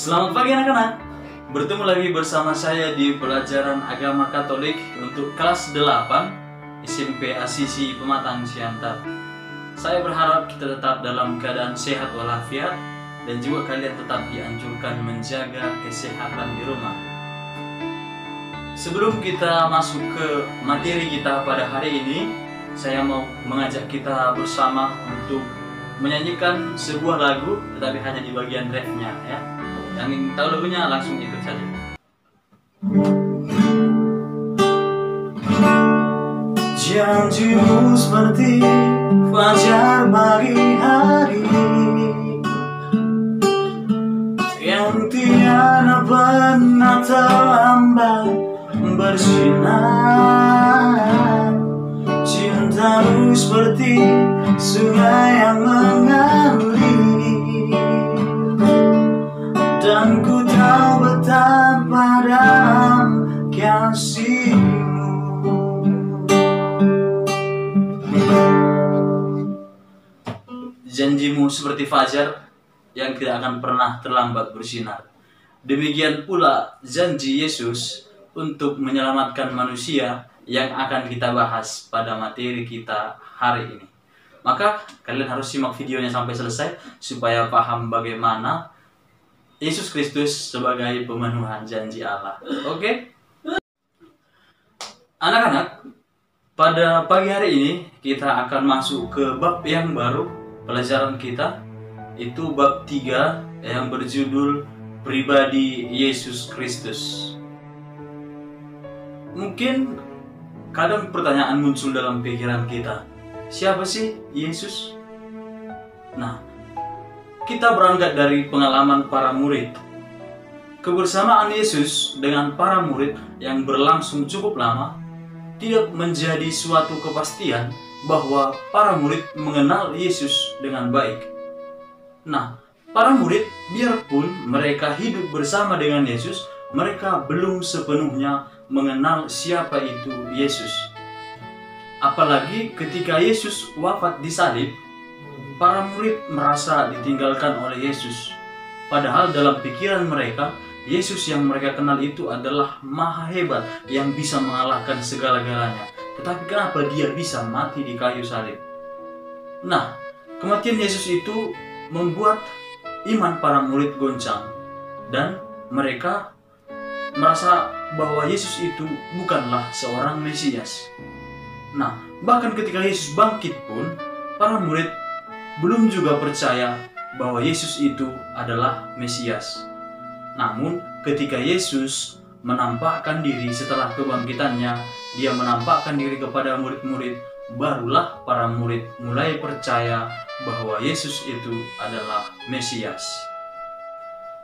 Selamat pagi anak-anak. Bertemu lagi bersama saya di pelajaran agama Katolik untuk kelas 8 SMP Asisi Pematang Siantar. Saya berharap kita tetap dalam keadaan sehat walafiat dan juga kalian tetap dianjurkan menjaga kesehatan di rumah. Sebelum kita masuk ke materi kita pada hari ini, saya mau mengajak kita bersama untuk menyanyikan sebuah lagu, tetapi hanya di bagian refnya ya. Yang ingin tahu lagunya langsung ikut saja. Janjimu seperti fajar pagi hari yang tiada pernah terlambat bersinar. Cintamu seperti sungai yang mengalir, dan ku tahu betapa dalam kasihmu. Janjimu seperti fajar yang tidak akan pernah terlambat bersinar. Demikian pula janji Yesus untuk menyelamatkan manusia yang akan kita bahas pada materi kita hari ini. Maka kalian harus simak videonya sampai selesai supaya paham bagaimana Yesus Kristus sebagai pemenuhan janji Allah. Oke? Anak-anak, pada pagi hari ini kita akan masuk ke bab yang baru pelajaran kita, itu bab 3 yang berjudul Pribadi Yesus Kristus. Mungkin kadang pertanyaan muncul dalam pikiran kita, siapa sih Yesus? Nah, kita berangkat dari pengalaman para murid. Kebersamaan Yesus dengan para murid yang berlangsung cukup lama tidak menjadi suatu kepastian bahwa para murid mengenal Yesus dengan baik. Nah, para murid biarpun mereka hidup bersama dengan Yesus, mereka belum sepenuhnya mengenal siapa itu Yesus. Apalagi ketika Yesus wafat di salib, para murid merasa ditinggalkan oleh Yesus. Padahal dalam pikiran mereka, Yesus yang mereka kenal itu adalah maha hebat yang bisa mengalahkan segala-galanya. Tetapi kenapa dia bisa mati di kayu salib? Nah, kematian Yesus itu membuat iman para murid goncang, dan mereka merasa bahwa Yesus itu bukanlah seorang Mesias. Nah, bahkan ketika Yesus bangkit pun, para murid belum juga percaya bahwa Yesus itu adalah Mesias. Namun, ketika Yesus menampakkan diri setelah kebangkitannya, dia menampakkan diri kepada murid-murid, barulah para murid mulai percaya bahwa Yesus itu adalah Mesias.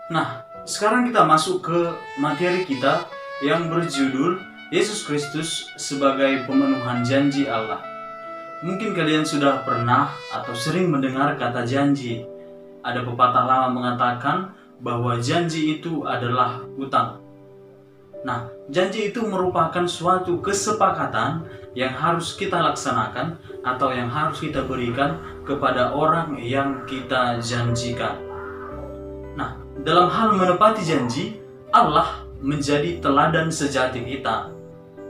Nah, sekarang kita masuk ke materi kita yang berjudul Yesus Kristus sebagai pemenuhan janji Allah. Mungkin kalian sudah pernah atau sering mendengar kata janji. Ada pepatah lama mengatakan bahwa janji itu adalah utang. Nah, janji itu merupakan suatu kesepakatan yang harus kita laksanakan atau yang harus kita berikan kepada orang yang kita janjikan. Nah, dalam hal menepati janji, Allah menjadi teladan sejati kita.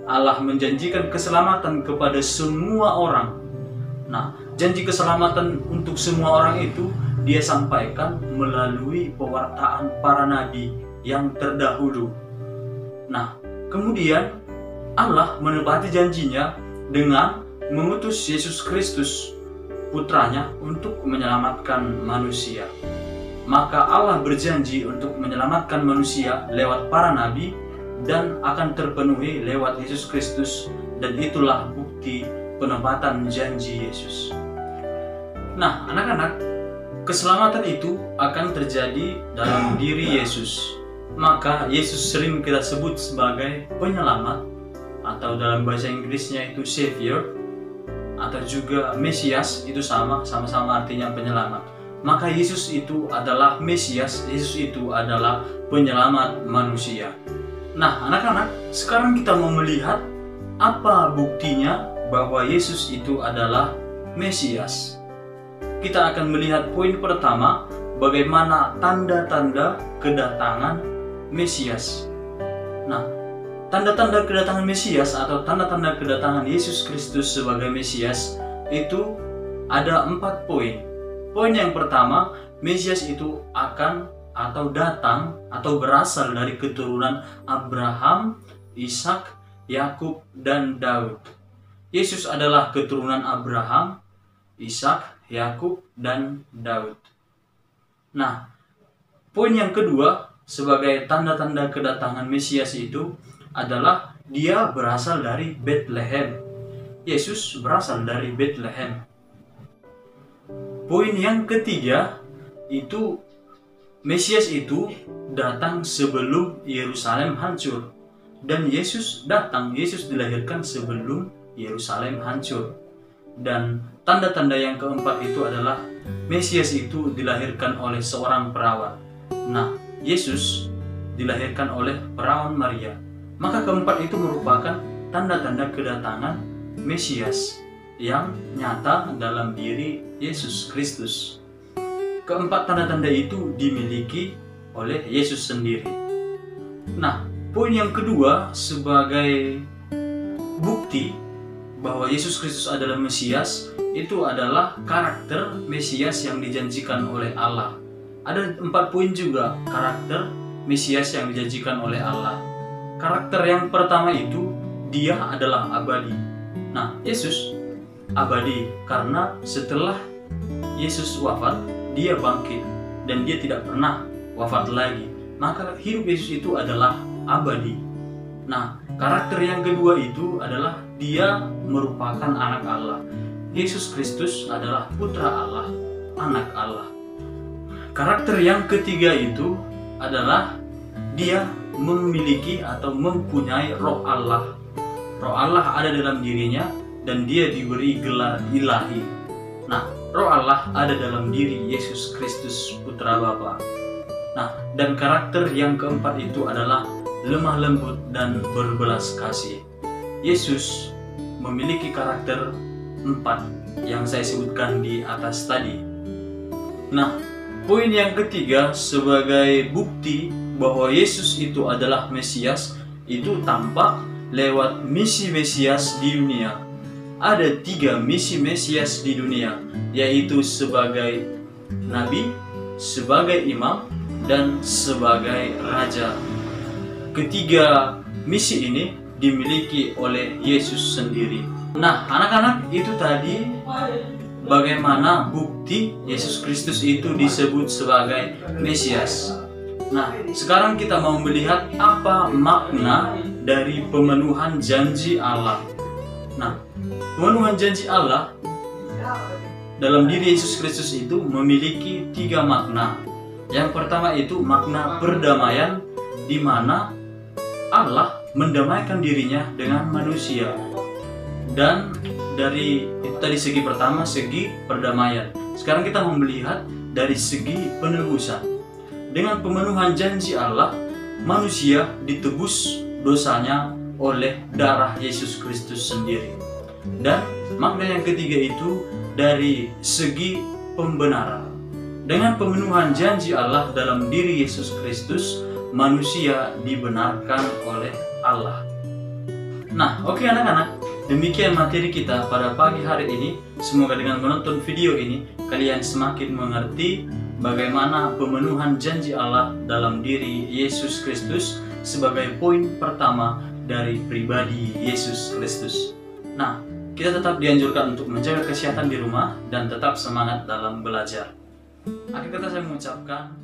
Allah menjanjikan keselamatan kepada semua orang. Nah, janji keselamatan untuk semua orang itu dia sampaikan melalui pewartaan para nabi yang terdahulu. Nah, kemudian Allah menepati janjinya dengan mengutus Yesus Kristus, putranya, untuk menyelamatkan manusia. Maka Allah berjanji untuk menyelamatkan manusia lewat para nabi dan akan terpenuhi lewat Yesus Kristus, dan itulah bukti penepatan janji Yesus. Nah, anak-anak, keselamatan itu akan terjadi dalam diri Yesus. Maka Yesus sering kita sebut sebagai penyelamat, atau dalam bahasa Inggrisnya itu Savior, atau juga Mesias, itu sama-sama artinya penyelamat. Maka Yesus itu adalah Mesias, Yesus itu adalah penyelamat manusia. Nah, anak-anak, sekarang kita mau melihat apa buktinya bahwa Yesus itu adalah Mesias. Kita akan melihat poin pertama bagaimana tanda-tanda kedatangan Mesias. Nah, tanda-tanda kedatangan Mesias atau tanda-tanda kedatangan Yesus Kristus sebagai Mesias itu ada 4 poin. Poin yang pertama, Mesias itu akan atau datang atau berasal dari keturunan Abraham, Ishak, Yakub, dan Daud. Yesus adalah keturunan Abraham, Ishak, Yakub, dan Daud. Nah, poin yang kedua sebagai tanda-tanda kedatangan Mesias itu adalah dia berasal dari Bethlehem. Yesus berasal dari Bethlehem. Poin yang ketiga itu Mesias itu datang sebelum Yerusalem hancur. Dan Yesus dilahirkan sebelum Yerusalem hancur. Dan tanda-tanda yang keempat itu adalah Mesias itu dilahirkan oleh seorang perawan. Nah, Yesus dilahirkan oleh perawan Maria. Maka keempat itu merupakan tanda-tanda kedatangan Mesias yang nyata dalam diri Yesus Kristus. Keempat tanda-tanda itu dimiliki oleh Yesus sendiri. Nah, poin yang kedua sebagai bukti bahwa Yesus Kristus adalah Mesias itu adalah karakter Mesias yang dijanjikan oleh Allah. Ada 4 poin juga karakter Mesias yang dijanjikan oleh Allah. Karakter yang pertama itu dia adalah abadi. Nah, Yesus abadi karena setelah Yesus wafat, dia bangkit dan dia tidak pernah wafat lagi. Maka hidup Yesus itu adalah abadi. Nah, karakter yang kedua itu adalah dia merupakan anak Allah. Yesus Kristus adalah putra Allah, anak Allah. Karakter yang ketiga itu adalah dia memiliki atau mempunyai roh Allah. Roh Allah ada dalam dirinya dan dia diberi gelar ilahi. Nah, roh Allah ada dalam diri Yesus Kristus putra Bapa. Nah, dan karakter yang keempat itu adalah lemah lembut dan berbelas kasih. Yesus memiliki karakter 4 yang saya sebutkan di atas tadi. Nah, poin yang ketiga sebagai bukti bahwa Yesus itu adalah Mesias itu tampak lewat misi Mesias di dunia. Ada 3 misi Mesias di dunia, yaitu sebagai nabi, sebagai imam, dan sebagai raja. Ketiga misi ini dimiliki oleh Yesus sendiri. Nah, anak-anak, itu tadi bagaimana bukti Yesus Kristus itu disebut sebagai Mesias. Nah, sekarang kita mau melihat apa makna dari pemenuhan janji Allah. Nah, pemenuhan janji Allah dalam diri Yesus Kristus itu memiliki 3 makna. Yang pertama itu makna perdamaian, di mana Allah mendamaikan dirinya dengan manusia. Dan dari itu tadi segi pertama, segi perdamaian. Sekarang kita mau melihat dari segi penebusan. Dengan pemenuhan janji Allah, manusia ditebus dosanya oleh darah Yesus Kristus sendiri. Dan makna yang ketiga itu dari segi pembenaran. Dengan pemenuhan janji Allah dalam diri Yesus Kristus, manusia dibenarkan oleh Allah. Nah, oke anak-anak, demikian materi kita pada pagi hari ini. Semoga dengan menonton video ini, kalian semakin mengerti bagaimana pemenuhan janji Allah dalam diri Yesus Kristus sebagai poin pertama dari pribadi Yesus Kristus. Nah, kita tetap dianjurkan untuk menjaga kesehatan di rumah dan tetap semangat dalam belajar. Akhir kata saya mengucapkan